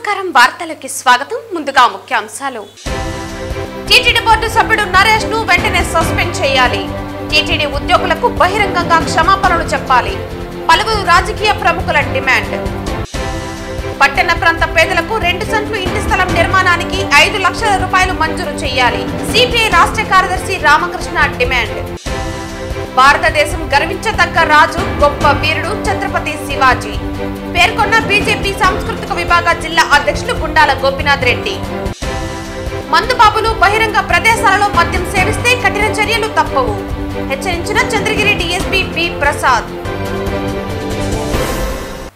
నమస్కారం వార్తలకి స్వాగతం ముందుగా ముఖ్యాంశాలు టీటీడీ బోర్డు సభ్యుడు నరేష్ ను వెంటనే సస్పెండ్ చేయాలి టీటీడీ ఉద్యోగులకు బహిరంగంగా క్షమాపణలు చెప్పాలి పలువురు రాజకీయ ప్రముఖుల డిమాండ్ పట్టణ ప్రాంత పేదలకు 2 సెంట్లు ఇంటి స్థలం నిర్మాణానికి 5 లక్షల రూపాయలు మంజూరు చేయాలి సిపిఐ రాష్ట్ర కార్యదర్శి రామకృష్ణ డిమాండ్ భారతదేశం గర్వించదగ్గ రాజు గొప్ప వీరుడు ఛత్రపతి శివాజీ పేర్కొన్న బీజేపీ సాంస్కృతిక విభాగ జిల్లా అధ్యక్షులు గుండాల గోపీనాథ్ రెడ్డి మందుబాబులు బహిరంగ ప్రదేశాలలో మద్యం సేవిస్తే కఠిన చర్యలు తప్పవు హెచ్చరించిన చంద్రగిరి డీఎస్పీ బి ప్రసాద్.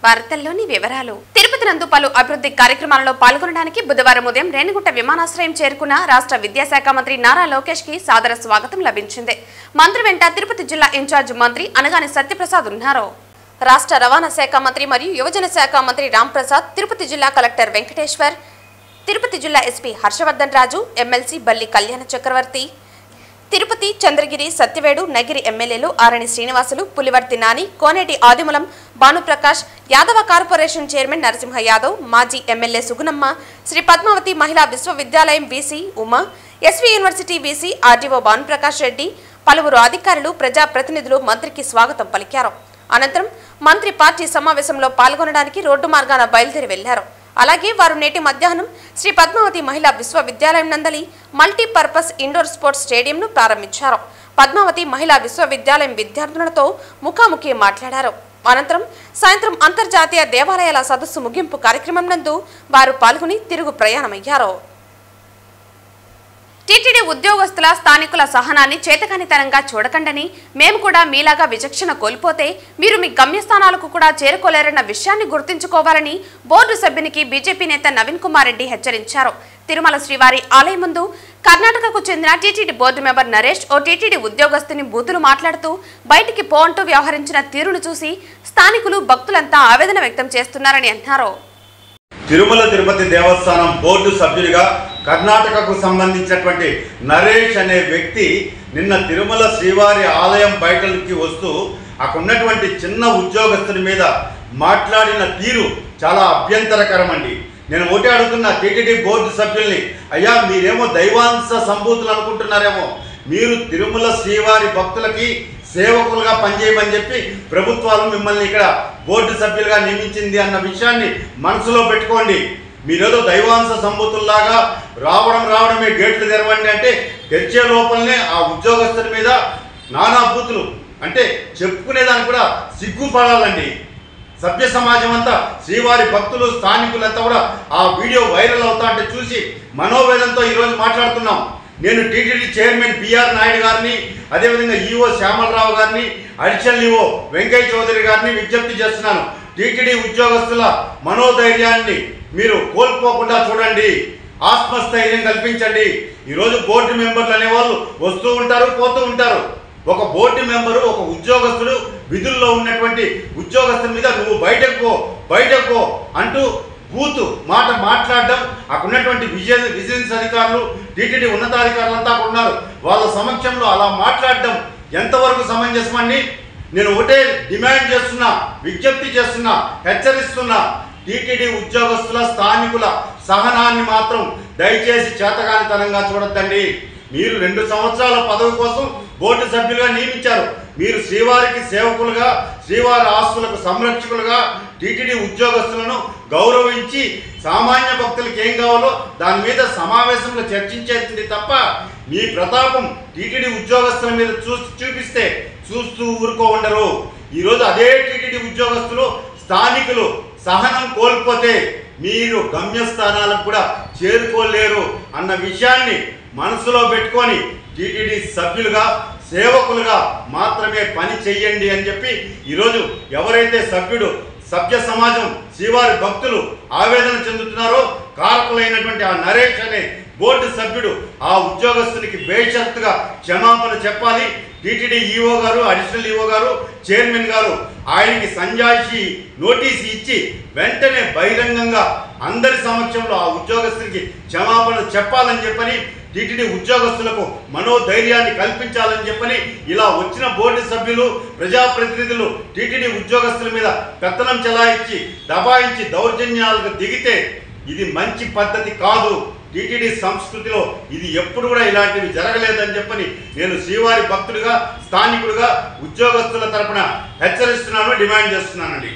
వార్తల్లోని వివరాలు. తిరుపతి నందు పలు అభివృద్ధి కార్యక్రమాలలో పాల్గొనడానికి బుధవారం ఉదయం రేణిగుంట విమానాశ్రయం చేరుకున్న రాష్ట్ర విద్యాశాఖ మంత్రి నారా లోకేష్ కి సాదర స్వాగతం లభించింది. మంత్రి వెంట తిరుపతి జిల్లా ఇన్ఛార్జ్ మంత్రి అనగాని సత్యప్రసాద్ ఉన్నారు. రాష్ట్ర రవాణా శాఖ మంత్రి మరియు యువజన శాఖ మంత్రి రామ్ ప్రసాద్, తిరుపతి జిల్లా కలెక్టర్ వెంకటేశ్వర్, తిరుపతి జిల్లా ఎస్పీ హర్షవర్ధన్ రాజు, ఎమ్మెల్సీ బల్లి కళ్యాణ చక్రవర్తి, తిరుపతి, చంద్రగిరి, సత్యవేడు, నగిరి ఎమ్మెల్యేలు ఆరణి శ్రీనివాసులు, పులివర్తి నాని, కోనేటి ఆదిమూలం, భానుప్రకాష్, యాదవ కార్పొరేషన్ చైర్మన్ నరసింహ యాదవ్, మాజీ ఎమ్మెల్యే సుగుణమ్మ, శ్రీ పద్మావతి మహిళా విశ్వవిద్యాలయం VC Uma, SV university VC RDO Bhanuprakash Reddy, పలువురు అధికారులు, ప్రజాప్రతినిధులు మంత్రికి స్వాగతం పలికారు. అనంతరం మంత్రి పార్టీ సమావేశంలో పాల్గొనడానికి రోడ్డు మార్గాన బయలుదేరి వెళ్లారు. అలాగే వారు నేటి మధ్యాహ్నం శ్రీ పద్మావతి మహిళా విశ్వవిద్యాలయం నందలి మల్టీపర్పస్ ఇండోర్ స్పోర్ట్స్ స్టేడియంను ప్రారంభించారు. పద్మావతి మహిళా విశ్వవిద్యాలయం విద్యార్థులతో ముఖాముఖి మాట్లాడారు. అనంతరం సాయంత్రం అంతర్జాతీయ దేవాలయాల సదస్సు ముగింపు కార్యక్రమం నందు వారు పాల్గొని తిరుగు ప్రయాణమయ్యారు. టీటీడీ ఉద్యోగస్తుల స్థానికుల సహనాన్ని చేతకానితనంగా చూడకండని, మేము కూడా మీలాగా విచక్షణ కోల్పోతే మీరు మీ గమ్యస్థానాలకు కూడా చేరుకోలేరన్న విషయాన్ని గుర్తుంచుకోవాలని బోర్డు సభ్యునికి బీజేపీ నేత నవీన్ కుమార్ రెడ్డి హెచ్చరించారు. తిరుమల శ్రీవారి ఆలయం ముందు కర్ణాటకకు చెందిన టీటీడీ బోర్డు మెంబర్ నరేష్ ఓ టీటీడీ ఉద్యోగస్తుని బూతులు మాట్లాడుతూ బయటికి పో అంటూ వ్యవహరించిన తీరును చూసి స్థానికులు భక్తులంతా ఆవేదన వ్యక్తం చేస్తున్నారని అన్నారు. తిరుమల తిరుపతి దేవస్థానం బోర్డు సభ్యుడిగా కర్ణాటకకు సంబంధించినటువంటి నరేష్ అనే వ్యక్తి నిన్న తిరుమల శ్రీవారి ఆలయం బయటకి వస్తూ అక్కడ ఉన్నటువంటి చిన్న ఉద్యోగస్తుని మీద మాట్లాడిన తీరు చాలా అభ్యంతరకరం అండి. నేను ఒకటి అడుగుతున్న టీటీడీ బోర్డు సభ్యుల్ని, అయ్యా మీరేమో దైవాంశ సంభూతులు అనుకుంటున్నారేమో, మీరు తిరుమల శ్రీవారి భక్తులకి సేవకులుగా పనిచేయమని చెప్పి ప్రభుత్వాలు మిమ్మల్ని ఇక్కడ బోర్డు సభ్యులుగా నియమించింది అన్న విషయాన్ని మనసులో పెట్టుకోండి. మీరేదో దైవాంశ సంభూతుల్లాగా రావడమే గేట్లు తెరవండి అంటే తెరిచే లోపలనే ఆ ఉద్యోగస్తుల మీద నానా బూతులు అంటే చెప్పుకునేదానికి కూడా సిగ్గుపడాలండి. సభ్య సమాజం అంతా, శ్రీవారి భక్తులు, స్థానికులంతా కూడా ఆ వీడియో వైరల్ అవుతా అంటే చూసి మనోవేదంతో ఈరోజు మాట్లాడుతున్నాం. నేను టీటీడీ చైర్మన్ బిఆర్ నాయుడు గారిని, అదేవిధంగా ఈఓ శ్యామలరావు గారిని, అడిషనల్ ఈఓ వెంకయ్య చౌదరి గారిని విజ్ఞప్తి చేస్తున్నాను. టీటీడీ ఉద్యోగస్తుల మనోధైర్యాన్ని మీరు కోల్పోకుండా చూడండి, ఆత్మస్థైర్యం కల్పించండి. ఈరోజు బోర్డు మెంబర్లు అనేవాళ్ళు వస్తూ ఉంటారు, పోతూ ఉంటారు. ఒక బోర్డు మెంబరు, ఒక ఉద్యోగస్తుడు విధుల్లో ఉన్నటువంటి ఉద్యోగస్తుల మీద నువ్వు బయటకు పో అంటూ బూతు మాట మాట్లాడడం, అక్కడ ఉన్నటువంటి విజిలెన్స్ అధికారులు, టీటీడీ ఉన్నతాధికారులంతా ఉన్నారు, వాళ్ళ సమక్షంలో అలా మాట్లాడడం ఎంతవరకు సమంజసమని నేను ఒకటే డిమాండ్ చేస్తున్నా, విజ్ఞప్తి చేస్తున్నా, హెచ్చరిస్తున్నా. టీటీడీ ఉద్యోగస్తుల, స్థానికుల సహనాన్ని మాత్రం దయచేసి చేతగానితనంగా చూడొద్దండి. మీరు 2 సంవత్సరాల పదవి కోసం బోర్డు సభ్యులుగా నియమించారు. మీరు శ్రీవారికి సేవకులుగా, శ్రీవారి ఆస్తులకు సంరక్షకులుగా టీటీడీ ఉద్యోగస్తులను గౌరవించి సామాన్య భక్తులకు ఏం కావాలో దాని మీద సమావేశంలో చర్చించేది తప్ప మీ ప్రతాపం టీటీడీ ఉద్యోగస్తుల మీద చూపిస్తే చూస్తూ ఊరుకో ఉండరు. ఈరోజు అదే టీటీడీ ఉద్యోగస్తులు, స్థానికులు సహనం కోల్పోతే మీరు గమ్యస్థానాలకు కూడా చేరుకోలేరు అన్న విషయాన్ని మనసులో పెట్టుకొని టీటీడీ సభ్యులుగా, సేవకులుగా మాత్రమే పని చెయ్యండి అని చెప్పి ఈరోజు ఎవరైతే సభ్య సమాజం, శ్రీవారి భక్తులు ఆవేదన చెందుతున్నారో కారకులైనటువంటి ఆ నరేష్ అనే బోర్డు సభ్యుడు ఆ ఉద్యోగస్తునికి బేషరతుగా క్షమాపణ చెప్పాలి. టీటీడీ ఈఓ గారు, అడిషనల్ ఈఓ గారు, చైర్మన్ గారు ఆయనకి సంజాయిషి నోటీసు ఇచ్చి వెంటనే బహిరంగంగా అందరి సమక్షంలో ఆ ఉద్యోగస్తునికి క్షమాపణ చెప్పాలని చెప్పని, టీటీడీ ఉద్యోగస్తులకు మనోధైర్యాన్ని కల్పించాలని చెప్పని ఇలా వచ్చిన బోర్డు సభ్యులు, ప్రజాప్రతినిధులు టీటీడీ ఉద్యోగస్తుల మీద పెత్తనం చెలాయించి దబాయించి దౌర్జన్యాలకు దిగితే ఇది మంచి పద్ధతి కాదు. టీటీడీ సంస్కృతిలో ఇది ఎప్పుడు కూడా ఇలాంటివి జరగలేదని చెప్పని నేను శ్రీవారి భక్తుడిగా, స్థానికుడిగా, ఉద్యోగస్తుల తరపున హెచ్చరిస్తున్నాను, డిమాండ్ చేస్తున్నానండి.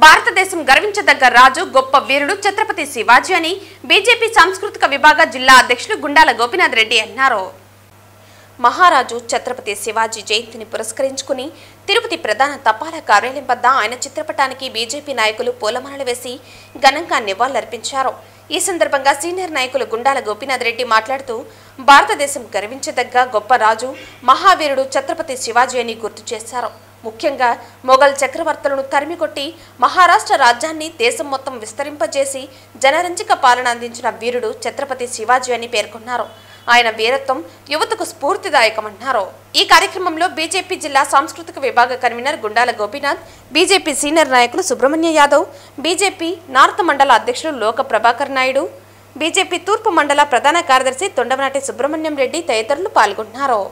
భారతదేశం గర్వించదగ్గ రాజు, గొప్ప వీరుడు ఛత్రపతి శివాజీ అని బీజేపీ సాంస్కృతిక విభాగ జిల్లా అధ్యక్షులు గుండాల గోపీనాథ్ రెడ్డి అన్నారు. మహారాజు ఛత్రపతి శివాజీ జయంతిని పురస్కరించుకుని తిరుపతి ప్రధాన తపాలా కార్యాలయం వద్ద ఆయన చిత్రపటానికి బీజేపీ నాయకులు పూలమాలలు వేసి ఘనంగా నివాళులర్పించారు. ఈ సందర్భంగా సీనియర్ నాయకులు గుండాల గోపీనాథ్ రెడ్డి మాట్లాడుతూ భారతదేశం గర్వించదగ్గ గొప్ప రాజు, మహావీరుడు ఛత్రపతి శివాజీ అని గుర్తు చేశారు. ముఖ్యంగా మొఘల్ చక్రవర్తులను తరిమికొట్టి మహారాష్ట్ర రాజ్యాన్ని దేశం మొత్తం విస్తరింపజేసి జనరంజక పాలన అందించిన వీరుడు ఛత్రపతి శివాజీ అని పేర్కొన్నారు. ఆయన వీరత్వం యువతకు స్ఫూర్తిదాయకమన్నారు. ఈ కార్యక్రమంలో బీజేపీ జిల్లా సాంస్కృతిక విభాగ convener Gundala Gopinath, BJP senior నాయకులు సుబ్రహ్మణ్య యాదవ్, బీజేపీ నార్త్ మండల అధ్యక్షులు లోక ప్రభాకర్ నాయుడు, బీజేపీ తూర్పు మండల ప్రధాన కార్యదర్శి తొండమనాటి సుబ్రహ్మణ్యం రెడ్డి తదితరులు పాల్గొన్నారు.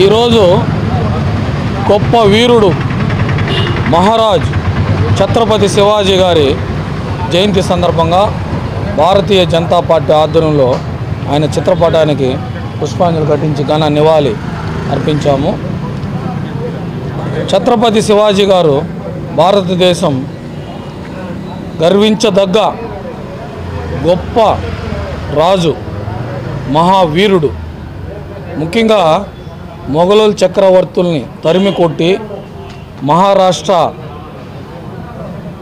ఈరోజు గొప్ప వీరుడు మహారాజ్ ఛత్రపతి శివాజీ గారి జయంతి సందర్భంగా భారతీయ జనతా పార్టీ ఆధ్వర్యంలో ఆయన చిత్రపటానికి పుష్పాంజలి ఘటించి ఘన నివాళి అర్పించాము. ఛత్రపతి శివాజీ గారు భారతదేశం గర్వించదగ్గ గొప్ప రాజు, మహావీరుడు. ముఖ్యంగా మొఘలుల చక్రవర్తుల్ని తరిమి కొట్టి మహారాష్ట్ర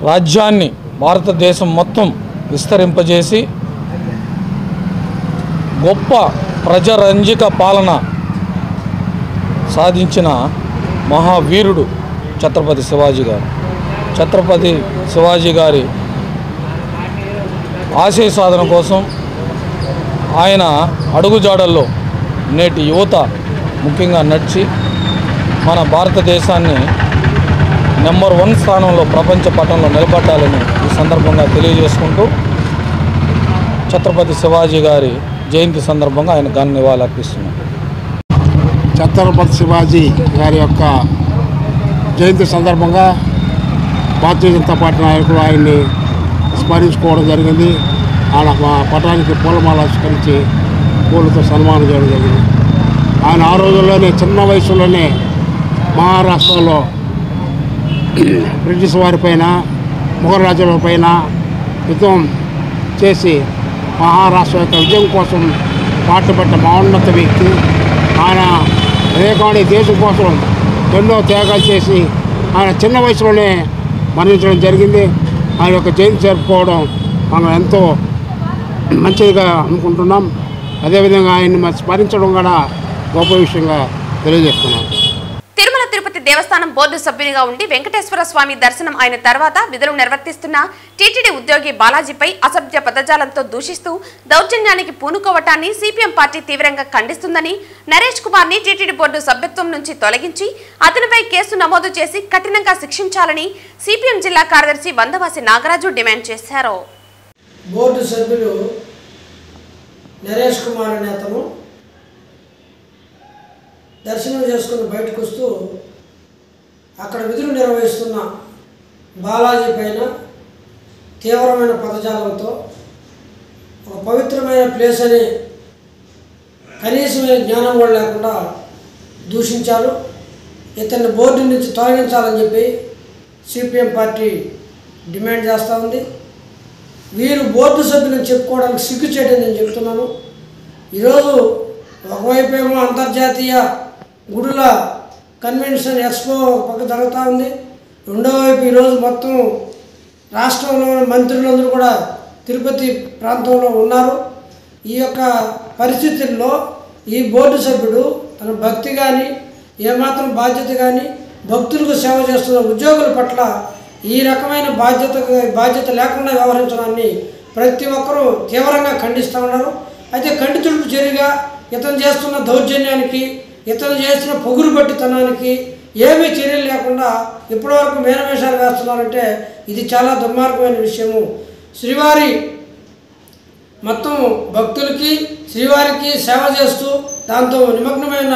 రాజ్యాన్ని భారతదేశం మొత్తం విస్తరింపజేసి గొప్ప ప్రజారంజక పాలన సాధించిన మహావీరుడు ఛత్రపతి శివాజీ గారు. ఛత్రపతి శివాజీ గారి ఆశయ సాధన కోసం ఆయన అడుగుజాడల్లో నేటి యువత ముఖ్యంగా నడిచి మన భారతదేశాన్ని నెంబర్ 1 స్థానంలో ప్రపంచ పటంలో నిలబెట్టాలని ఈ సందర్భంగా తెలియజేసుకుంటూ ఛత్రపతి శివాజీ గారి జయంతి సందర్భంగా ఆయన ఘన నివాళులు అర్పిస్తున్నాం. ఛత్రపతి శివాజీ గారి యొక్క జయంతి సందర్భంగా భారతీయ జనతా పార్టీ నాయకులు ఆయన్ని స్మరించుకోవడం జరిగింది. ఆయన పటానికి పూలమాల ఆవిష్కరించి పూలతో సన్మానం చేయడం జరిగింది. ఆయన ఆ రోజుల్లోనే చిన్న వయసులోనే మహారాష్ట్రలో బ్రిటిష్ వారిపైన, మొఘల్ రాజుల పైన యుద్ధం చేసి మహారాష్ట్ర యొక్క విజయం కోసం పాటుపడ్డ మహోన్నత వ్యక్తి ఆయన. రేకాని దేశం కోసం ఎన్నో త్యాగాలు చేసి ఆయన చిన్న వయసులోనే మరణించడం జరిగింది. ఆయన యొక్క జయంతి జరుపుకోవడం మనం ఎంతో మంచిదిగా అనుకుంటున్నాం. అదేవిధంగా ఆయన్ని స్మరించడం కూడా గొప్ప విషయంగా తెలియజేస్తున్నాం. తిరుమల తిరుపతి దేవస్థానం బోర్డు సభ్యునిగా ఉండి వెంకటేశ్వర స్వామి దర్శనం అయిన తర్వాత విధులు నిర్వర్తిస్తున్న టీటీడీ ఉద్యోగి బాలాజీపై అసభ్య పదజాలంతో దూషిస్తూ దౌర్జన్యానికి పూనుకోవటాన్ని సిపిఎం పార్టీ తీవ్రంగా ఖండిస్తుందని, నరేష్ కుమార్ ని టీటీడీ బోర్డు సభ్యత్వం నుంచి తొలగించి అతనిపై కేసు నమోదు చేసి కఠినంగా శిక్షించాలని సిపిఎం జిల్లా కార్యదర్శి వందవాసి నాగరాజు డిమాండ్ చేశారు. బోర్డు సభ్యులు నరేష్ కుమార్ అనే అతను దర్శనం చేసుకుని బయటకు వస్తూ అక్కడ విధులు నిర్వహిస్తున్న బాలాజీ పైన తీవ్రమైన పదజాలంతో ఒక పవిత్రమైన ప్లేస్ అని కనీసమైన జ్ఞానం కూడా లేకుండా దూషించారు. ఇతన్ని బోర్డు నుంచి తొలగించాలని చెప్పి సిపిఎం పార్టీ డిమాండ్ చేస్తూ ఉంది. వీరు బోర్డు సభ్యులను చెప్పుకోవడానికి సిగ్గు చేయడం నేను చెప్తున్నాను. ఈరోజు ఒకవైపేమో అంతర్జాతీయ గుడుల కన్వెన్షన్ ఎక్స్పో పక్క జరుగుతూ ఉంది. రెండో వైపు ఈరోజు మొత్తం రాష్ట్రంలోని మంత్రులందరూ కూడా తిరుపతి ప్రాంతంలో ఉన్నారు. ఈ యొక్క పరిస్థితుల్లో ఈ బోర్డు సభ్యుడు తన భక్తి కానీ, ఏమాత్రం బాధ్యత కానీ, భక్తులకు సేవ చేస్తున్న ఉద్యోగుల పట్ల ఈ రకమైన బాధ్యత లేకుండా వ్యవహరించడాన్ని ప్రతి ఒక్కరూ తీవ్రంగా ఖండిస్తూ ఉన్నారు. అయితే ఖండితులకు చర్యగా ఇతను చేస్తున్న దౌర్జన్యానికి, ఇతను చేస్తున్న పొగురు పట్టితనానికి ఏమీ చర్యలు లేకుండా ఇప్పటివరకు మేనమేషాలు వేస్తున్నారంటే ఇది చాలా దుర్మార్గమైన విషయము. శ్రీవారి మొత్తం భక్తులకి, శ్రీవారికి సేవ చేస్తూ దాంతో నిమగ్నమైన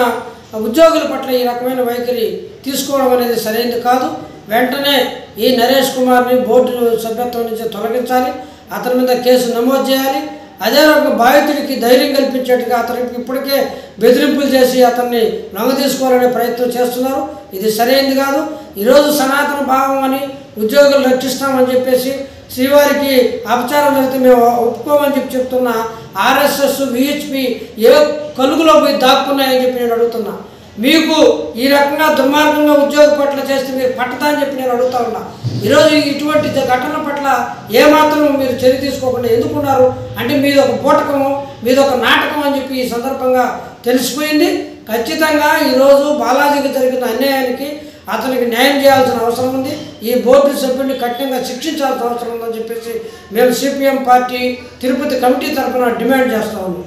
ఉద్యోగుల పట్ల ఈ రకమైన వైఖరి తీసుకోవడం అనేది సరైనది కాదు. వెంటనే ఈ నరేష్ కుమార్ని బోర్డు సభ్యత్వం నుంచి తొలగించాలి. అతని మీద కేసు నమోదు చేయాలి. అదే రకంగా బాధితుడికి ధైర్యం కల్పించేట్టుగా అతనికి ఇప్పటికే బెదిరింపులు చేసి అతన్ని లొంగ తీసుకోవాలనే ప్రయత్నం చేస్తున్నారు. ఇది సరైనది కాదు. ఈరోజు సనాతన భావం అని ఉద్యోగులు రక్షిస్తామని చెప్పేసి శ్రీవారికి అపచారం జరిగితే మేము ఒప్పుకోమని చెప్తున్న ఆర్ఎస్ఎస్ విహెచ్పి ఏ కలుగులో పోయి దాక్కున్నాయని చెప్పి నేను అడుగుతున్నా. మీకు ఈ రకంగా దుర్మార్గంగా ఉద్యోగ పట్ల చేస్తే మీరు పట్టదా అని చెప్పి నేను అడుగుతా ఉన్నా. ఈరోజు ఇటువంటి ఘటనల పట్ల ఏమాత్రం మీరు చర్య తీసుకోకుండా ఎందుకున్నారు అంటే మీదొక బూటకము మీదొక నాటకం అని చెప్పి ఈ సందర్భంగా తెలిసిపోయింది. ఖచ్చితంగా ఈరోజు బాలాజీకి జరిగిన అన్యాయానికి అతనికి న్యాయం చేయాల్సిన అవసరం ఉంది. ఈ బోర్డు సభ్యుడిని కఠినంగా శిక్షించాల్సిన అవసరం ఉందని చెప్పేసి మేము సిపిఎం పార్టీ తిరుపతి కమిటీ తరఫున డిమాండ్ చేస్తా ఉన్నాం.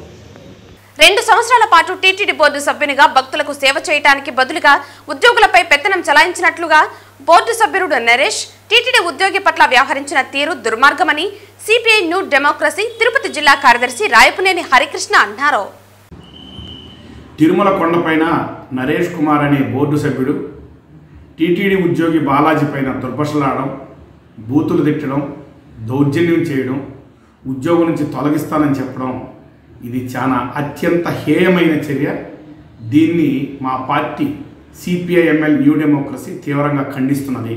2 సంవత్సరాల పాటు టీటీడీ బోర్డు సభ్యునిగా భక్తులకు సేవ చేయడానికి బదులుగా ఉద్యోగులపై పెత్తనం చలాయించినట్లుగా బోర్డు సభ్యుడు నరేష్ టీటీడీ ఉద్యోగి పట్ల వ్యవహరించిన తీరు దుర్మార్గమని సిపిఐ న్యూ డెమోక్రసీ తిరుపతి జిల్లా కార్యదర్శి రాయపునేని హరికృష్ణ అన్నారు. తిరుమల కొండపైన నరేష్ కుమార్ అనే బోర్డు సభ్యుడు టీటీడీ ఉద్యోగి బాలాజీ పైన దుర్భషలాడడం, బూతులు తిట్టడం, దౌర్జన్యం చేయడం, ఉద్యోగం నుంచి తొలగిస్తానని చెప్పడం ఇది చాలా అత్యంత హేయమైన చర్య. దీన్ని మా పార్టీ సిపిఐఎంఎల్ న్యూ డెమోక్రసీ తీవ్రంగా ఖండిస్తున్నది.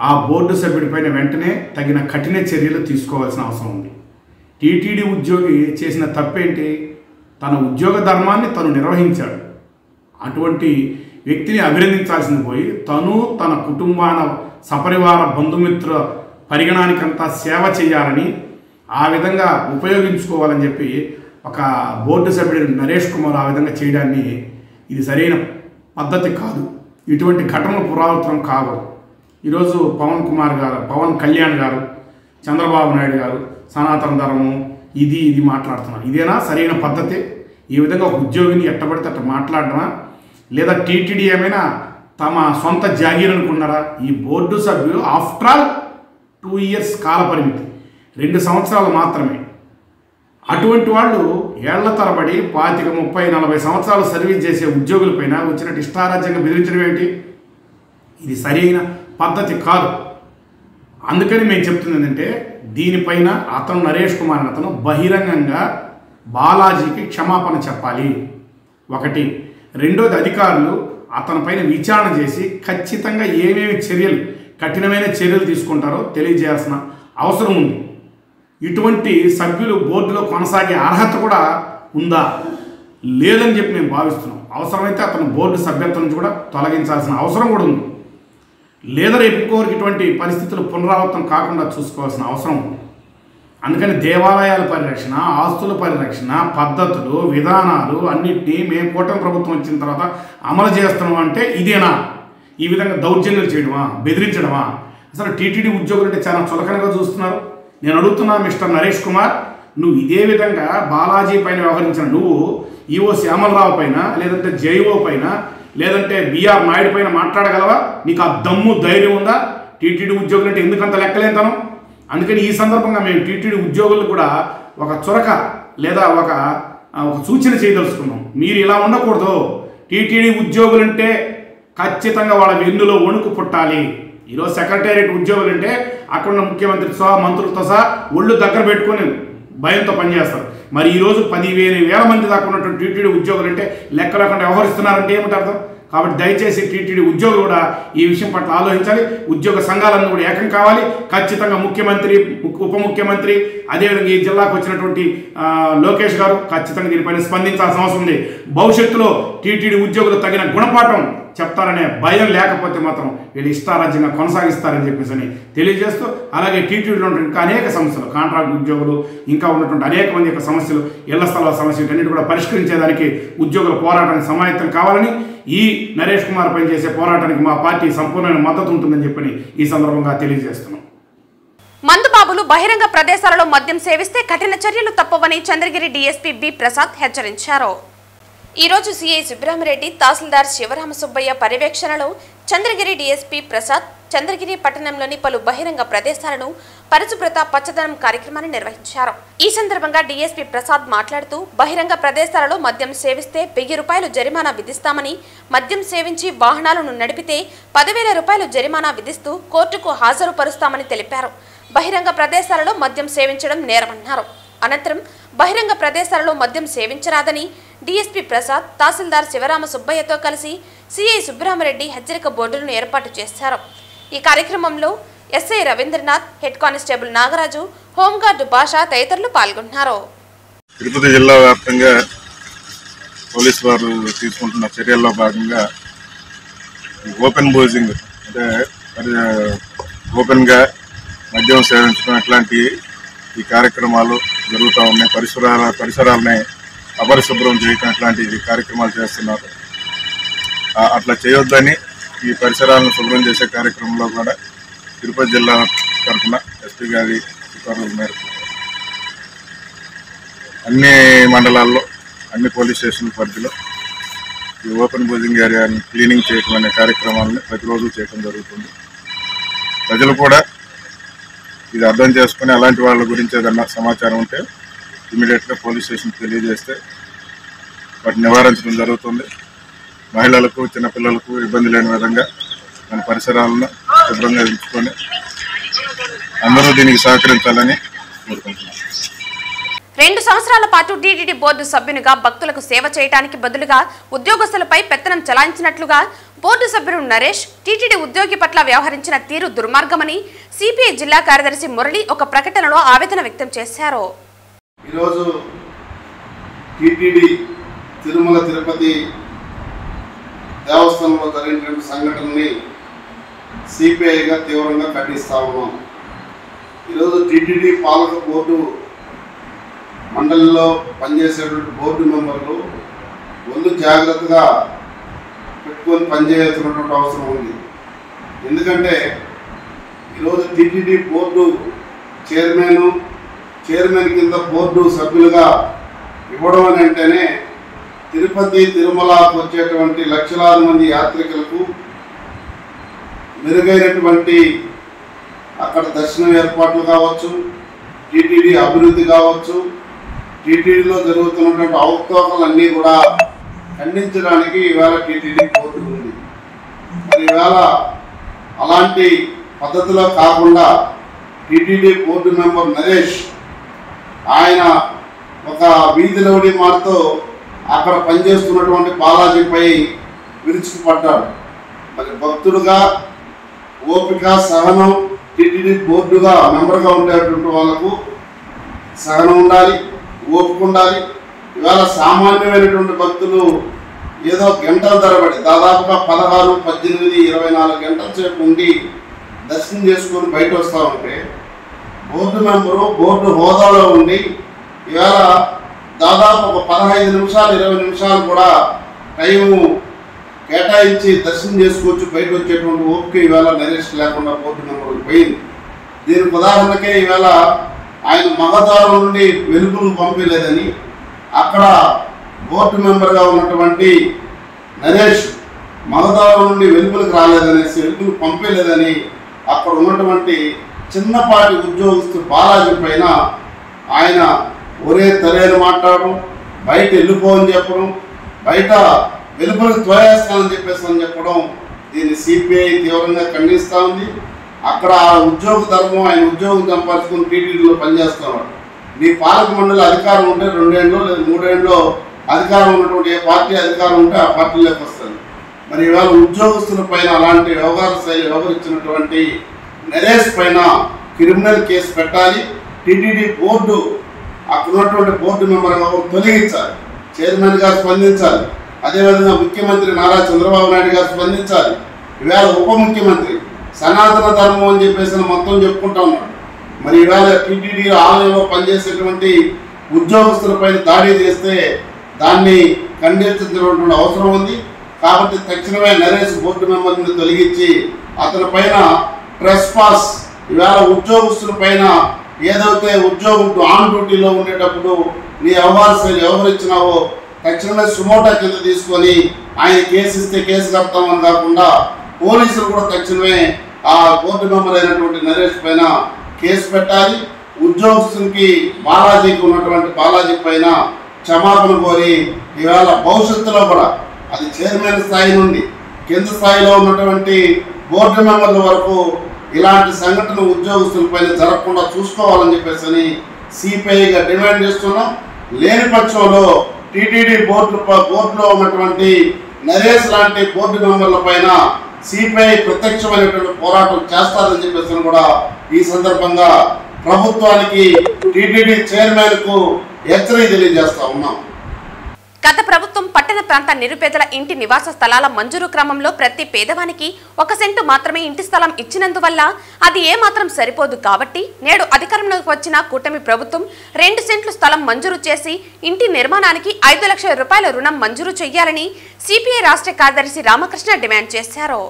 ఆ బోర్డు సభ్యుడిపైన వెంటనే తగిన కఠిన చర్యలు తీసుకోవాల్సిన అవసరం ఉంది. టీటీడీ ఉద్యోగి చేసిన తప్పేంటి? తన ఉద్యోగ ధర్మాన్ని తను నిర్వహించాడు. అటువంటి వ్యక్తిని అభినందించాల్సింది పోయి తను తన కుటుంబాన సపరివార బంధుమిత్ర పరిగణానికంతా సేవ చేయాలని ఆ విధంగా ఉపయోగించుకోవాలని చెప్పి ఒక బోర్డు సభ్యుడు నరేష్ కుమార్ ఆ విధంగా చేయడాన్ని ఇది సరైన పద్ధతి కాదు. ఇటువంటి ఘటనలు పునరావృతం కావు. ఈరోజు పవన్ కళ్యాణ్ గారు, చంద్రబాబు నాయుడు గారు సనాతన ధర్మం ఇది మాట్లాడుతున్నారు. ఇదేనా సరైన పద్ధతి? ఈ విధంగా ఒక ఉద్యోగిని ఎట్టబడితే అట్ట మాట్లాడడమా? లేదా టీటీడీ ఏమైనా తమ సొంత జాగీర్ అనుకున్నారా? ఈ బోర్డు సభ్యులు ఆఫ్టర్ ఆల్ 2 ఇయర్స్ కాల పరిమితి, 2 సంవత్సరాలు మాత్రమే. అటువంటి వాళ్ళు ఏళ్ల తరబడి 25, 30, 40 సంవత్సరాలు సర్వీస్ చేసే ఉద్యోగులపైన వచ్చినట్టు ఇష్టారాజ్యంగా బెదిరించడం ఏంటి? ఇది సరైన పద్ధతి కాదు. అందుకని మేము చెప్తుంది ఏంటంటే దీనిపైన అతను నరేష్ కుమార్ అతను బహిరంగంగా బాలాజీకి క్షమాపణ చెప్పాలి. ఒకటి. రెండోది, అధికారులు అతని పైన విచారణ చేసి ఖచ్చితంగా ఏమేమి చర్యలు, కఠినమైన చర్యలు తీసుకుంటారో తెలియజేయాల్సిన అవసరం ఉంది. ఇటువంటి సభ్యులు బోర్డులో కొనసాగే అర్హత కూడా ఉందా లేదని చెప్పి మేము భావిస్తున్నాం. అవసరమైతే అతను బోర్డు సభ్యత్వం నుంచి కూడా తొలగించాల్సిన అవసరం కూడా ఉంది. లేదా రేపు ఇంకొకరికి ఇటువంటి పరిస్థితులు పునరావృతం కాకుండా చూసుకోవాల్సిన అవసరం ఉంది. అందుకని దేవాలయాల పరిరక్షణ, ఆస్తుల పరిరక్షణ, పద్ధతులు, విధానాలు అన్నింటినీ మేము కూటమి ప్రభుత్వం వచ్చిన తర్వాత అమలు చేస్తున్నాం. అంటే ఇదేనా? ఈ విధంగా దౌర్జన్యాలు చేయడమా, బెదిరించడమా? అసలు టీటీడీ ఉద్యోగులు అంటే చాలా చులకనగా చూస్తున్నారు. నేను అడుగుతున్నా మిస్టర్ నరేష్ కుమార్, నువ్వు ఇదే విధంగా బాలాజీ పైన వ్యవహరించిన నువ్వు ఈఓ శ్యామలరావు పైన, లేదంటే జేఓ పైన, లేదంటే బిఆర్ నాయుడు పైన మాట్లాడగలవా? నీకు ఆ దమ్ము ధైర్యం ఉందా? టీటీడీ ఉద్యోగులు అంటే ఎందుకంత లెక్కలేంతనం? అందుకని ఈ సందర్భంగా మేము టీటీడీ ఉద్యోగులు కూడా ఒక చురక లేదా ఒక సూచన చేయదలుచుకున్నాం. మీరు ఇలా ఉండకూడదు. టీటీడీ ఉద్యోగులంటే ఖచ్చితంగా వాళ్ళ వెన్నులో వణుకు పుట్టాలి. ఈరోజు సెక్రటేరియట్ ఉద్యోగులు అంటే అక్కడున్న ముఖ్యమంత్రి సహా మంత్రులతో సహా ఒళ్ళు దగ్గర పెట్టుకొని భయంతో పనిచేస్తారు. మరి ఈరోజు 10,000 మంది దాకా ఉన్నటువంటి టీటీడీ ఉద్యోగులు అంటే లెక్క లేకుండా వ్యవహరిస్తున్నారంటే ఏమిటి అర్థం? కాబట్టి దయచేసి టీటీడీ ఉద్యోగులు కూడా ఈ విషయం పట్ల ఆలోచించాలి. ఉద్యోగ సంఘాలన్నీ కూడా ఏకం కావాలి. ఖచ్చితంగా ముఖ్యమంత్రి, ఉప ముఖ్యమంత్రి, అదేవిధంగా ఈ జిల్లాకు వచ్చినటువంటి లోకేష్ గారు ఖచ్చితంగా దీనిపైన స్పందించాల్సిన అవసరం ఉంది. భవిష్యత్తులో టీటీడీ ఉద్యోగులు తగిన గుణపాఠం చెప్తారనే భయం లేకపోతే మాత్రం వీళ్ళు ఇష్టారాజ్యంగా కొనసాగిస్తారని చెప్పేసి తెలియజేస్తూ, అలాగే టీటీడీలో ఉన్నటువంటి ఇంకా అనేక సమస్యలు, కాంట్రాక్ట్ ఉద్యోగులు, ఇంకా ఉన్నటువంటి అనేక మంది యొక్క సమస్యలు, ఇళ్ల స్థలాల సమస్యలు అన్నిటి కూడా పరిష్కరించేదానికి ఉద్యోగుల పోరాటానికి సమాయత్తం కావాలని, ఈ నరేష్ కుమార్ పైన చేసే పోరాటానికి మా పార్టీ సంపూర్ణమైన మద్దతు ఉంటుందని చెప్పని ఈ సందర్భంగా తెలియజేస్తున్నాం. మందుబాబులు బహిరంగ ప్రదేశాలలో మద్యం సేవిస్తే కఠిన చర్యలు తప్పవని చంద్రగిరి డీఎస్పీ బి ప్రసాద్ హెచ్చరించారు. ఈ రోజు సీఐ సుబ్రహ్మరెడ్డి, తహసీల్దార్ శివరామ సుబ్బయ్య పర్యవేక్షణలో చంద్రగిరి డీఎస్పీ ప్రసాద్ చంద్రగిరి పట్టణంలోని పలు బహిరంగ ప్రదేశాలను పరిశుభ్రత పచ్చదనం కార్యక్రమాన్ని నిర్వహించారు. ఈ సందర్భంగా డీఎస్పీ ప్రసాద్ మాట్లాడుతూ, బహిరంగ ప్రదేశాలలో మద్యం సేవిస్తే 1000 రూపాయలు జరిమానా విధిస్తామని, మద్యం సేవించి వాహనాలను నడిపితే 10,000 రూపాయలు జరిమానా విధిస్తూ కోర్టుకు హాజరుపరుస్తామని తెలిపారు. బహిరంగ ప్రదేశాలలో మద్యం సేవించడం నేరమన్నారు. అనంతరం బహిరంగ ప్రదేశాలలో మద్యం సేవించరాదని డీఎస్పీ ప్రసాద్, తహసీల్దార్ శివరామ సుబ్బయ్యతో కలిసి సిఐ సుబ్బరామరెడ్డి హెచ్చరిక బోర్డులను ఏర్పాటు చేశారు. ఈ కార్యక్రమంలో SI Ravindranath, head constable Nagaraju, home guard Basha తదితరులు పాల్గొన్నారు. తిరుపతి జిల్లా వ్యాప్తంగా పోలీసు వారు తీసుకుంటున్న చర్యల్లో భాగంగా ఓపెన్ బోజింగ్ అంటే ఓపెన్గా మద్యం సేవించడం ఇట్లాంటి ఈ కార్యక్రమాలు జరుగుతూ ఉన్నాయి. పరిసరాలని అపరిశుభ్రం చేయటం ఇట్లాంటి కార్యక్రమాలు చేస్తున్నారు. అట్లా చేయొద్దని ఈ పరిసరాలను శుభ్రం చేసే కార్యక్రమంలో కూడా తిరుపతి జిల్లా తరఫున ఎస్పీ గారి ఉత్తర్వుల మేరకు అన్ని మండలాల్లో అన్ని పోలీస్ స్టేషన్ పరిధిలో ఈ ఓపెన్ బోజింగ్ ఏరియాని క్లీనింగ్ చేయటం అనే కార్యక్రమాలను ప్రతిరోజు చేయడం జరుగుతుంది. ప్రజలు కూడా ఇది అర్థం చేసుకుని అలాంటి వాళ్ళ గురించి ఏదన్నా సమాచారం ఉంటే ఇమీడియట్గా పోలీస్ స్టేషన్కి తెలియజేస్తే వాటిని నివారించడం జరుగుతుంది. మహిళలకు, చిన్నపిల్లలకు ఇబ్బంది లేని విధంగా మన పరిసరాలను శుభ్రంగా ఉంచుకొని అందరూ దీనికి సహకరించాలని కోరుకుంటున్నాను. 2 సంవత్సరాల పాటు టీటీడీ బోర్డు సభ్యునిగా భక్తులకు సేవ చేయడానికి బదులుగా ఉద్యోగస్తులపై పెత్తనం చలాయించినట్లుగా బోర్డు సభ్యుడు నరేష్ టీటీడీ ఉద్యోగి పట్ల వ్యవహరించిన తీరు దుర్మార్గమని సిపిఐ జిల్లా కార్యదర్శి మురళి ఒక ప్రకటనలో ఆవేదన వ్యక్తం చేశారు. ఈరోజు టీటీడీ తిరుమల తిరుపతి దేవస్థానంలో జరిగినటువంటి సంఘటనని సిపిఐగా తీవ్రంగా ఖండిస్తా ఉన్నాం. ఈరోజు టీటీడీ పాలక బోర్డు మండలిలో పనిచేసేటువంటి బోర్డు మెంబర్లు ఒళ్ళు జాగ్రత్తగా పెట్టుకొని పనిచేయాల్సినటువంటి అవసరం ఉంది. ఎందుకంటే ఈరోజు టీటీడీ బోర్డు చైర్మన్ కింద బోర్డు సభ్యులుగా ఇవ్వడం అని అంటేనే తిరుపతి తిరుమలకు వచ్చేటువంటి లక్షలాది మంది యాత్రికులకు మెరుగైనటువంటి అక్కడ దర్శనం ఏర్పాట్లు కావచ్చు, టీటీడీ అభివృద్ధి కావచ్చు, టీటీడీలో జరుగుతున్నటువంటి అవకతవకలన్నీ కూడా ఖండించడానికి ఈవేళ టీటీడీ బోర్డు ఉంది. మరి ఈవేళ అలాంటి పద్ధతిలో కాకుండా టీటీడీ బోర్డు మెంబర్ నరేష్ ఆయన ఒక వీధి రౌడీ మాటతో అక్కడ పనిచేస్తున్నటువంటి బాలాజీపై విరుచుకుపడ్డాడు. మరి భక్తుడుగా ఓపిక, సహనం, టీటీడీ బోర్డుగా మెంబర్గా ఉండేటువంటి వాళ్ళకు సహనం ఉండాలి, ఓపిక ఉండాలి. ఇవాళ సామాన్యమైనటువంటి భక్తులు ఏదో గంటల తరబడి దాదాపుగా 16, 18, 24 గంటల సేపు ఉండి దర్శనం చేసుకొని బయట వస్తూ ఉంటే బోర్డు మెంబరు బోర్డు హోదాలో ఉండి ఇవాళ దాదాపు ఒక 15 నిమిషాలు 20 నిమిషాలు కూడా టైము కేటాయించి దర్శనం చేసుకోవచ్చు బయట వచ్చేటువంటి ఓపిక ఈవేళ నరేష్ లేకుండా బోర్డు మెంబర్కి పోయింది. దీనికి ఉదాహరణకే ఈవేళ ఆయన మగదారం నుండి వెలుగులు పంపలేదని అక్కడ బోర్డు మెంబర్గా ఉన్నటువంటి నరేష్ మగదారం నుండి వెలుగులకు రాలేదనేసి వెలుగులు పంపలేదని అక్కడ ఉన్నటువంటి చిన్నపాటి ఉద్యోగస్తు బాలాజీ పైన ఆయన ఒరే తరేని మాట్లాడడం, బయట వెళ్ళిపోవని చెప్పడం, బయట వెలుగులకు త్వరేస్తానని చెప్పడం దీన్ని సిపిఐ తీవ్రంగా ఖండిస్తూ ఉంది. అక్కడ ఆ ఉద్యోగ ధర్మం ఆయన ఉద్యోగం సంపాదించుకుని టీటీడీలో పనిచేస్తున్నాడు. నీ పాలక మండలి అధికారం ఉంటే 2 ఏళ్ళు లేదా 3 ఏళ్ళలో అధికారం ఉన్నటువంటి ఏ పార్టీ అధికారం ఉంటే ఆ పార్టీలోకి వస్తుంది. మరి ఇవాళ ఉద్యోగస్తుల పైన అలాంటి వ్యవహార శైలి వ్యవహరించినటువంటి నరేష్ పైన క్రిమినల్ కేసు పెట్టాలి. టీటీడీ బోర్డు అక్కడ ఉన్నటువంటి బోర్డు మెంబర్ తొలగించాలి. చైర్మన్ గారు స్పందించాలి. అదేవిధంగా ముఖ్యమంత్రి నారా చంద్రబాబు నాయుడు గారు స్పందించాలి. ఈవేళ ఉప ముఖ్యమంత్రి సనాతన ధర్మం అని చెప్పేసి మొత్తం చెప్పుకుంటా ఉన్నాడు. మరి ఈవేళ టీటీడీ ఆలయంలో పనిచేసేటువంటి ఉద్యోగస్తులపైన దాడి చేస్తే దాన్ని ఖండించాల్సినటువంటి అవసరం ఉంది. కాబట్టి తక్షణమే నరేష్ బోర్డు మెంబర్ని తొలగించి అతని పైన ట్రెస్ పాస్ ఈవేళ ఉద్యోగస్తుల పైన ఏదైతే ఉద్యోగం ఆన్ డ్యూటీలో ఉండేటప్పుడు నీ వ్యవహార శైలి వ్యవహరించినావో తక్షణమే సుమోటా కింద తీసుకొని ఆయన కేసు ఇస్తే కేసు కడతామని కాకుండా పోలీసులు కూడా తక్షణమే ఆ బోర్డు మెంబర్ అయినటువంటి నరేష్ పైన కేసు పెట్టాలి. ఉద్యోగస్తులకి బాలాజీకి ఉన్నటువంటి బాలాజీ పైన క్షమాపణ కోరి ఈవేళ భవిష్యత్తులో కూడా అది చైర్మన్ స్థాయి నుండి కింద స్థాయిలో ఉన్నటువంటి బోర్డు మెంబర్ల వరకు ఇలాంటి సంఘటన ఉద్యోగస్తులపైన జరగకుండా చూసుకోవాలని చెప్పేసి సిపిఐగా డిమాండ్ చేస్తున్నాం. లేని పక్షంలో టీటీడీ బోర్డులో ఉన్నటువంటి నరేష్ లాంటి బోర్డు మెంబర్ల పైన సిపిఐ ప్రత్యక్షమైనటువంటి పోరాటం చేస్తారని చెప్పేసి కూడా ఈ సందర్భంగా ప్రభుత్వానికి టీటీడీ చైర్మన్కు హెచ్చరిక తెలియజేస్తా ఉన్నాం. గత ప్రభుత్వం పట్టణ ప్రాంత నిరుపేదల ఇంటి నివాస స్థలాల మంజూరు క్రమంలో ప్రతి పేదవానికి 1 సెంటు మాత్రమే ఇంటి స్థలం ఇచ్చినందువల్ల అది ఏమాత్రం సరిపోదు కాబట్టి నేడు అధికారంలోకి వచ్చిన కూటమి ప్రభుత్వం 2 సెంట్లు స్థలం మంజూరు చేసి ఇంటి నిర్మాణానికి 5 లక్షల రూపాయల రుణం మంజూరు చేయాలని సిపిఐ రాష్ట్ర కార్యదర్శి రామకృష్ణ డిమాండ్ చేశారు.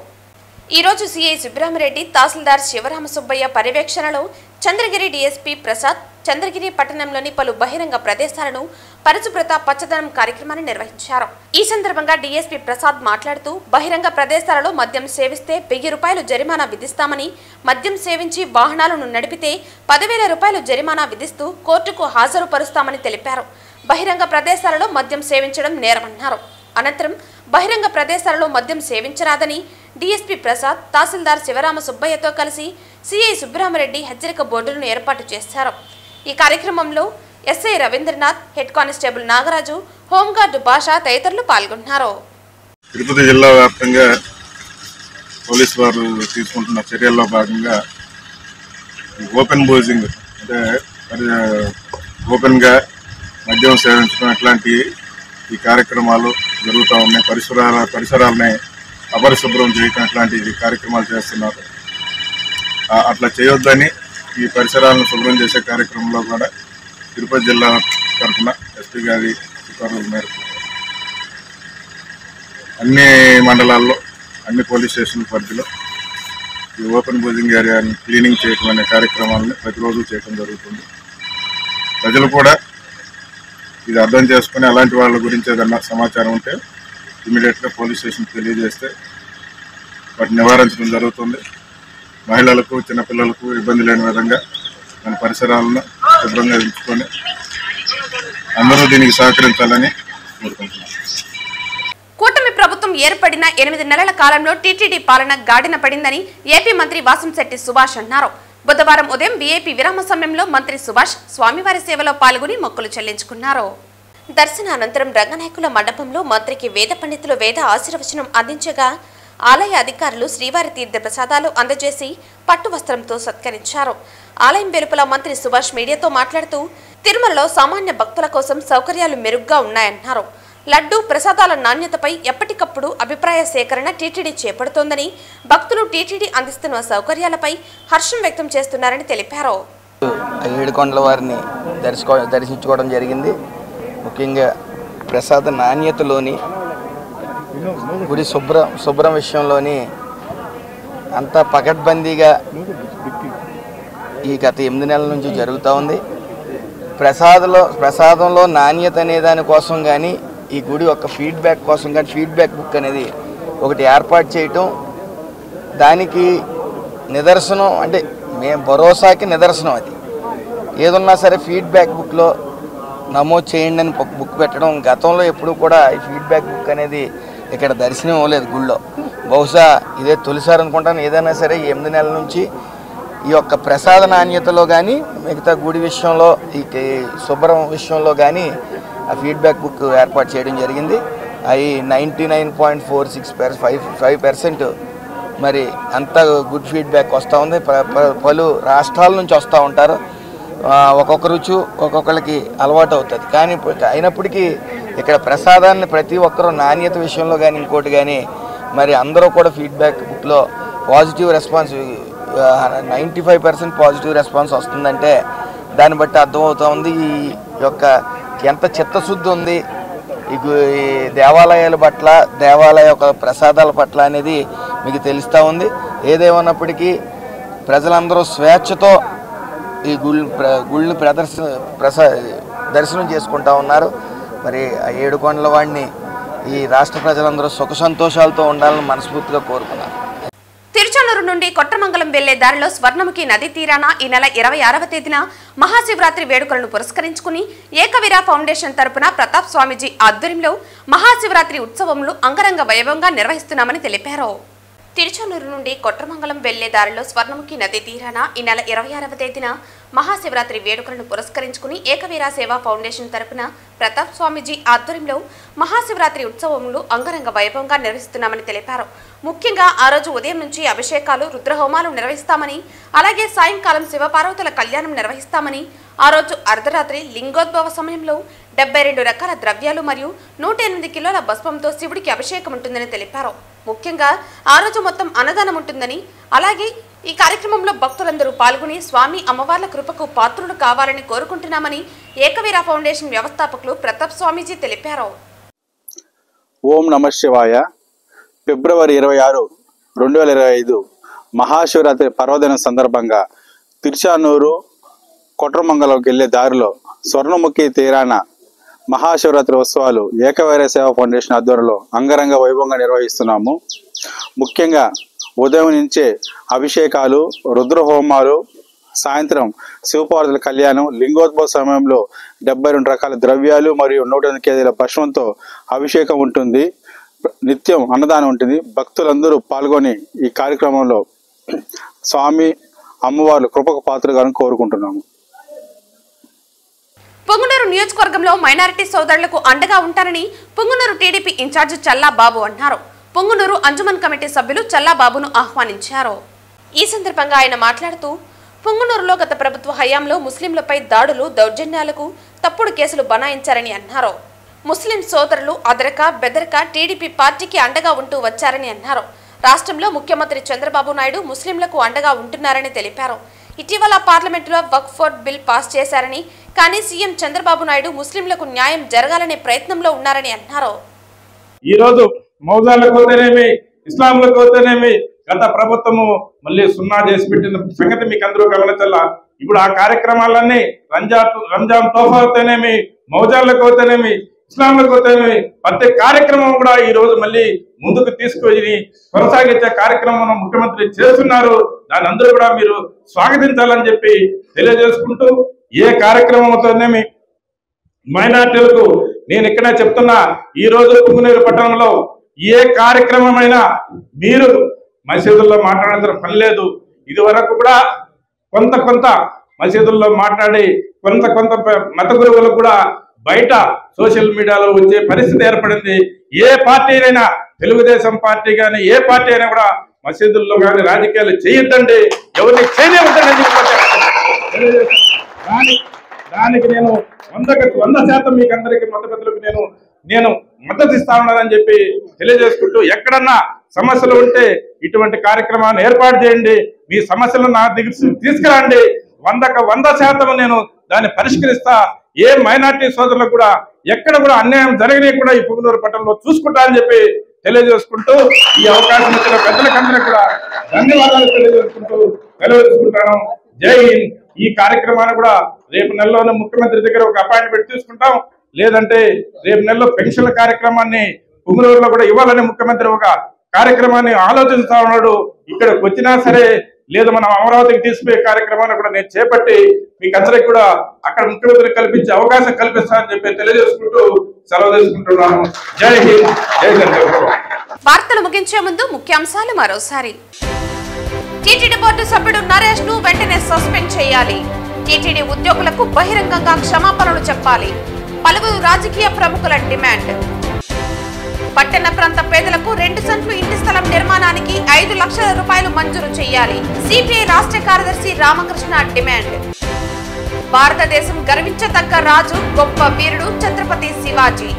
ఈ రోజు సిఐ సుబ్రహ్మరెడ్డి, తహసీల్దార్ శివరామ సుబ్బయ్య పర్యవేక్షణలో చంద్రగిరి డీఎస్పీ ప్రసాద్ చంద్రగిరి పట్టణంలోని పలు బహిరంగ ప్రదేశాలను పరిశుభ్రత పచ్చదనం కార్యక్రమాన్ని నిర్వహించారు. ఈ సందర్భంగా డీఎస్పీ ప్రసాద్ మాట్లాడుతూ బహిరంగ ప్రదేశాలలో మద్యం సేవిస్తే 1000 రూపాయలు జరిమానా విధిస్తామని, మద్యం సేవించి వాహనాలను నడిపితే 10,000 రూపాయలు జరిమానా విధిస్తూ కోర్టుకు హాజరుపరుస్తామని తెలిపారు. బహిరంగ ప్రదేశాలలో మద్యం సేవించడం నేరమన్నారు. అనంతరం బహిరంగ ప్రదేశాలలో మద్యం సేవించరాదని డీఎస్పీ ప్రసాద్, తహసీల్దార్ శివరామ సుబ్బయ్యతో కలిసి సిఐ సుబ్రహ్మరెడ్డి హెచ్చరిక బోర్డులను ఏర్పాటు చేశారు. ఈ కార్యక్రమంలో SI Ravindranath, head constable Nagaraju, home guard Basha తదితరులు పాల్గొన్నారు. తిరుపతి జిల్లా వ్యాప్తంగా పోలీసు వారు తీసుకుంటున్న చర్యల్లో భాగంగా ఓపెన్ బోజింగ్ అంటే ఓపెన్గా మద్యం సేవించడం అట్లాంటి ఈ కార్యక్రమాలు జరుగుతూ ఉన్నాయి. పరిసరాలని అపరిశుభ్రం చేయటం అట్లాంటి కార్యక్రమాలు చేస్తున్నారు. అట్లా చేయొద్దని ఈ పరిసరాలను శుభ్రం చేసే కార్యక్రమంలో కూడా తిరుపతి జిల్లా తరఫున ఎస్పీ గారి ఉత్తర్వుల మేరకు అన్ని మండలాల్లో అన్ని పోలీస్ స్టేషన్ పరిధిలో ఈ ఓపెన్ బోజింగ్ ఏరియాని క్లీనింగ్ చేయటం అనే కార్యక్రమాలను ప్రతిరోజు చేయడం జరుగుతుంది. ప్రజలు కూడా ఇది అర్థం చేసుకుని అలాంటి వాళ్ళ గురించి ఏదన్నా సమాచారం ఉంటే ఇమీడియట్గా పోలీస్ స్టేషన్కి తెలియజేస్తే వాటిని నివారించడం జరుగుతుంది. మహిళలకు, చిన్నపిల్లలకు ఇబ్బంది లేని విధంగా మన పరిసరాలను శుభ్రంగా ఉంచుకొని అందరూ దీనికి సహకరించాలని కోరుకుంటున్నాం. కూటమి ప్రభుత్వం ఏర్పడిన 8 నెలల కాలంలో టీటీడీ పాలన గాడిన పడిందని ఏపీ మంత్రి వాసంశెట్టి సుభాష్ అన్నారు. బుధవారం ఉదయం వీఐపీ విరామ సమయంలో మంత్రి సుభాష్ స్వామివారి సేవలో పాల్గొని మొక్కులు చెల్లించుకున్నారు. దర్శనానంతరం రంగనాయకుల మండపంలో మంత్రికి వేద పండితులు వేద ఆశీర్వచనం అందించగా ఆలయ అధికారులు శ్రీవారి తీర్థ ప్రసాదాలు అందజేసి పట్టు వస్త్రంతో సత్కరించారు. ఆలయం వెలుపల మంత్రి సుభాష్ మీడియాతో మాట్లాడుతూ తిరుమలలో సామాన్య భక్తుల కోసం సౌకర్యాలు మెరుగ్గా ఉన్నాయన్నారు. లడ్డు ప్రసాదాల నాణ్యతపై ఎప్పటికప్పుడు అభిప్రాయ సేకరణ టీటీడీ చేపడుతోందని, భక్తులు టీటీడీ అందిస్తున్న సౌకర్యాలపై హర్షం వ్యక్తం చేస్తున్నారని తెలిపారు. 7 కొండల వారిని దర్శించుకోవడం జరిగింది. ముఖ్యంగా ప్రసాద నాణ్యతలోని, గుడి శుభ్రం విషయంలోని అంతా పకడ్బందీగా ఈ గత 8 నెలల నుంచి జరుగుతూ ఉంది. ప్రసాదంలో నాణ్యత అనే దానికోసం కానీ, ఈ గుడి యొక్క ఫీడ్బ్యాక్ కోసం కానీ ఫీడ్బ్యాక్ బుక్ అనేది ఒకటి ఏర్పాటు చేయటం, దానికి నిదర్శనం అంటే మేము భరోసాకి నిదర్శనం. అది ఏదున్నా సరే ఫీడ్బ్యాక్ బుక్లో నమోదు చేయండి అని బుక్ పెట్టడం. గతంలో ఎప్పుడు కూడా ఈ ఫీడ్బ్యాక్ బుక్ అనేది ఇక్కడ దర్శనం అవ్వలేదు గుళ్ళో. బహుశా ఇదే తొలిసారి అనుకుంటాను. ఏదైనా సరే 8 నెలల నుంచి ఈ యొక్క ప్రసాద నాణ్యతలో కానీ, మిగతా గుడి విషయంలో, ఈ శుభ్రం విషయంలో కానీ ఆ ఫీడ్బ్యాక్ బుక్ ఏర్పాటు చేయడం జరిగింది. అవి 99.46% మరి అంత గుడ్ ఫీడ్బ్యాక్ వస్తూ ఉంది. పలు రాష్ట్రాల నుంచి వస్తూ ఉంటారు. ఒక్కొక్క రుచి ఒక్కొక్కరికి అలవాటు అవుతుంది. కానీ అయినప్పటికీ ఇక్కడ ప్రసాదాన్ని ప్రతి ఒక్కరూ నాణ్యత విషయంలో కానీ ఇంకోటి కానీ మరి అందరూ కూడా ఫీడ్బ్యాక్ బుక్లో పాజిటివ్ రెస్పాన్స్ 95% పాజిటివ్ రెస్పాన్స్ వస్తుందంటే దాన్ని బట్టి అర్థమవుతూ ఉంది ఈ యొక్క ఎంత చిత్తశుద్ధి ఉంది ఈ దేవాలయాల పట్ల, దేవాలయ యొక్క ప్రసాదాల పట్ల అనేది మీకు తెలుస్తూ ఉంది. ఏదేమన్నప్పటికీ ప్రజలందరూ స్వేచ్ఛతో ఈ గుళ్ళని దర్శనం చేసుకుంటూ ఉన్నారు. మరి ఆ 7 కొండల వాడిని ఈ రాష్ట్ర ప్రజలందరూ సుఖ సంతోషాలతో ఉండాలని మనస్ఫూర్తిగా కోరుకున్నారు. తిరుచానూరు నుండి కొట్టమంగళం వెళ్లే దారిలో స్వర్ణముఖి నది తీరాన ఈ నెల 26వ తేదీన మహాశివరాత్రి వేడుకలను పురస్కరించుకుని ఏకవీర ఫౌండేషన్ తరపున ప్రతాప్ స్వామీజీ ఆధ్వర్యంలో మహాశివరాత్రి ఉత్సవములు అంగరంగ వైభవంగా నిర్వహిస్తున్నామని తెలిపారు. తిరుచానూరు నుండి కొట్రమంగళం వెళ్లే దారిలో స్వర్ణముఖి నది తీరాన ఈ నెల 26వ తేదీన మహాశివరాత్రి వేడుకలను పురస్కరించుకుని ఏకవీర సేవా ఫౌండేషన్ తరపున ప్రతాప్ స్వామీజీ ఆధ్వర్యంలో మహాశివరాత్రి ఉత్సవములు అంగరంగ వైభవంగా నిర్వహిస్తున్నామని తెలిపారు. ముఖ్యంగా ఆ రోజు ఉదయం నుంచి అభిషేకాలు, రుద్రహోమాలు నిర్వహిస్తామని, అలాగే సాయంకాలం శివపార్వతుల కళ్యాణం నిర్వహిస్తామని, ఆ రోజు అర్ధరాత్రి లింగోద్భవ సమయంలో 72 రకాల ద్రవ్యాలు మరియు 108 కిలోల భస్మంతో శివుడికి అభిషేకం ఉంటుందని తెలిపారు. ముఖ్యంగా ఆ రోజు మొత్తం అన్నదానం ఉంటుందని, అలాగే ఈ కార్యక్రమంలో భక్తులందరూ పాల్గొని స్వామి అమ్మవార్ల కృపకు పాత్రులు కావాలని కోరుకుంటున్నామని ఏకవీర ఫౌండేషన్ వ్యవస్థాపకులు ప్రతాప్ స్వామీజీ తెలిపారు. ఓం నమ శివాయ. ఫిబ్రవరి 26, 2025 మహాశివరాత్రి పర్వదినం సందర్భంగా తిరుచానూరు కొట్రమంగళంకి వెళ్లే దారిలో స్వర్ణముఖి తీరాన మహాశివరాత్రి ఉత్సవాలు ఏకవీర సేవా ఫౌండేషన్ ఆధ్వర్యంలో అంగరంగ వైభవంగా నిర్వహిస్తున్నాము. ముఖ్యంగా ఉదయం నుంచే అభిషేకాలు, రుద్రహోమాలు, సాయంత్రం శివపార్వతుల కళ్యాణం, లింగోద్భవ సమయంలో 72 రకాల ద్రవ్యాలు మరియు 108 కేజీల భస్మంతో అభిషేకం ఉంటుంది. నిత్యం అన్నదానం ఉంటుంది. భక్తులందరూ పాల్గొని ఈ కార్యక్రమంలో స్వామి అమ్మవార్లు కృపకు పాత్రగా కోరుకుంటున్నాము. పొంగునూరు నియోజకవర్గంలో మైనారిటీ సోదరులకు అండగా ఉంటారని పొంగునూరు టీడీపీ ఇన్ఛార్జ్ చల్లా బాబు అన్నారు. పొంగునూరు అంజుమన్ కమిటీ సభ్యులు చల్లా బాబును ఆహ్వానించారు. ఈ సందర్భంగా ఆయన మాట్లాడుతూ, పొంగునూరులో గత ప్రభుత్వ హయాంలో ముస్లింలపై దాడులు, దౌర్జన్యాలకు తప్పుడు కేసులు బనాయించారని అన్నారు. ముస్లిం సోదరులు అదరక బెదరక టీడీపీ పార్టీకి అండగా ఉంటూ వచ్చారని అన్నారు. రాష్ట్రంలో ముఖ్యమంత్రి చంద్రబాబు నాయుడు ముస్లింలకు అండగా ఉంటున్నారని తెలిపారు. ఇటీవల పార్లమెంటులో వక్ఫ్ బిల్ పాస్ చేశారని, కానీ సీఎం చంద్రబాబు నాయుడు ముస్లింలకు న్యాయం జరగాలనే ప్రయత్నంలో ఉన్నారని అన్నారు. ఈరోజు మౌజాలకు పోతేనేమి, ఇస్లాంలకు పోతేనేమి గత ప్రభుత్వము మళ్ళీ సున్నా చేసి పెట్టిన సంగతి మీకు అందరూ గమనించాల. ఇప్పుడు ఆ కార్యక్రమాలన్నీ రంజాన్ తోఫా అవుతానేమి, మౌజాలకు పోతేనేమి, ఇస్లాంలకు పోతేనేమి ప్రతి కార్యక్రమం కూడా ఈ రోజు మళ్ళీ ముందుకు తీసుకొని కొనసాగించే కార్యక్రమం ముఖ్యమంత్రి చేస్తున్నారు. దాని అందరూ కూడా మీరు స్వాగతించాలని చెప్పి తెలియజేసుకుంటూ, ఏ కార్యక్రమంతోనేమి మైనార్టీలకు నేను ఇక్కడే చెప్తున్నా, ఈ రోజు పొంగునూరు పట్టణంలో ఏ కార్యక్రమమైనా మీరు మసీదుల్లో మాట్లాడాల్సిన పని లేదు. ఇది వరకు కూడా కొంత మసీదుల్లో మాట్లాడి కొంత మత గురువులకు కూడా బయట సోషల్ మీడియాలో వచ్చే పరిస్థితి ఏర్పడింది. ఏ పార్టీ అయినా, తెలుగుదేశం పార్టీ కానీ ఏ పార్టీ అయినా కూడా మసీదుల్లో కానీ రాజకీయాలు చేయొద్దండి, ఎవరిని చేయనివ్వద్దని దానికి నేను 100% మీకు అందరికీ మత పెద్దలకు నేను మద్దతు ఇస్తా ఉన్నానని చెప్పి తెలియజేసుకుంటూ, ఎక్కడన్నా సమస్యలు ఉంటే ఇటువంటి కార్యక్రమాన్ని ఏర్పాటు చేయండి, మీ సమస్యలను నా దగ్గర తీసుకురండి, 100% నేను దాన్ని పరిష్కరిస్తా. ఏ మైనార్టీ సోదరులకు కూడా ఎక్కడ కూడా అన్యాయం జరగని కూడా ఈ పొంగునూరు పట్టణంలో చూసుకుంటా అని చెప్పి తెలియజేసుకుంటూ, ఈ అవకాశం ఇచ్చిన పెద్దలకందరూ కూడా ధన్యవాదాలు తెలియజేసుకుంటాను. జై హింద్. ఈ కార్యక్రమాన్ని కూడా రేపు నెలలోనే ముఖ్యమంత్రి దగ్గర ఒక అపాయింట్మెంట్ తీసుకుంటాం. లేదంటే రేపు నెలలో పెన్షన్ల కార్యక్రమాన్ని పొంగునూరులో కూడా ఇవ్వాలని ముఖ్యమంత్రి ఒక కార్యక్రమాన్ని ఆలోచిస్తా ఉన్నాడు. ఇక్కడికి వచ్చినా సరే లేదు, మనం అమరావతికి తీసుకుపోయే కార్యక్రమాన్ని కూడా నేను చేపట్టి మీకు అందరికి కూడా అక్కడ ముఖ్యమంత్రి కల్పించే అవకాశం కల్పిస్తానని చెప్పి తెలియజేసుకుంటూ సెలవు తీసుకుంటున్నాను. జై హింద్, జై చంద్రబాబు. వార్తలు ముగించే ముందు ముఖ్యాంశాలు మరోసారి. టీటీడీ బోర్డు సభ్యుడు నరేష్ ను వెంటనే సస్పెండ్ చేయాలి. టీటీడీ ఉద్యోగులకు బహిరంగంగా క్షమాపణలు చెప్పాలి. పలువురు రాజకీయ ప్రముఖుల డిమాండ్. పట్టణ ప్రాంత పేదలకు 2 సెంట్లు ఇంటి స్థలం నిర్మాణానికి 5 లక్షల రూపాయలు మంజూరు చేయాలి. సిపిఐ రాష్ట్ర కార్యదర్శి రామకృష్ణ డిమాండ్. భారతదేశం గర్వించదగ్గ రాజు, గొప్ప వీరుడు ఛత్రపతి శివాజీ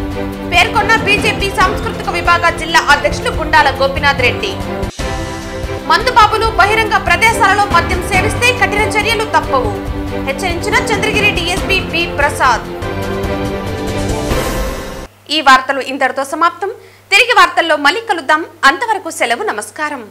పేర్కొన్న బీజేపీ సాంస్కృతిక విభాగ జిల్లా అధ్యక్షులు గుండాల గోపీనాథ్ రెడ్డి. మందుబాబులు బహిరంగ ప్రదేశాలలో మద్యం సేవిస్తే కఠిన చర్యలు తప్పవు హెచ్చరించిన చంద్రగిరి డీఎస్పీ బి ప్రసాద్. ఈ వార్తలు ఇంతటితో సమాప్తం. తిరిగి వార్తల్లో మళ్ళీ కలుద్దాం. అంతవరకు సెలవు. నమస్కారం.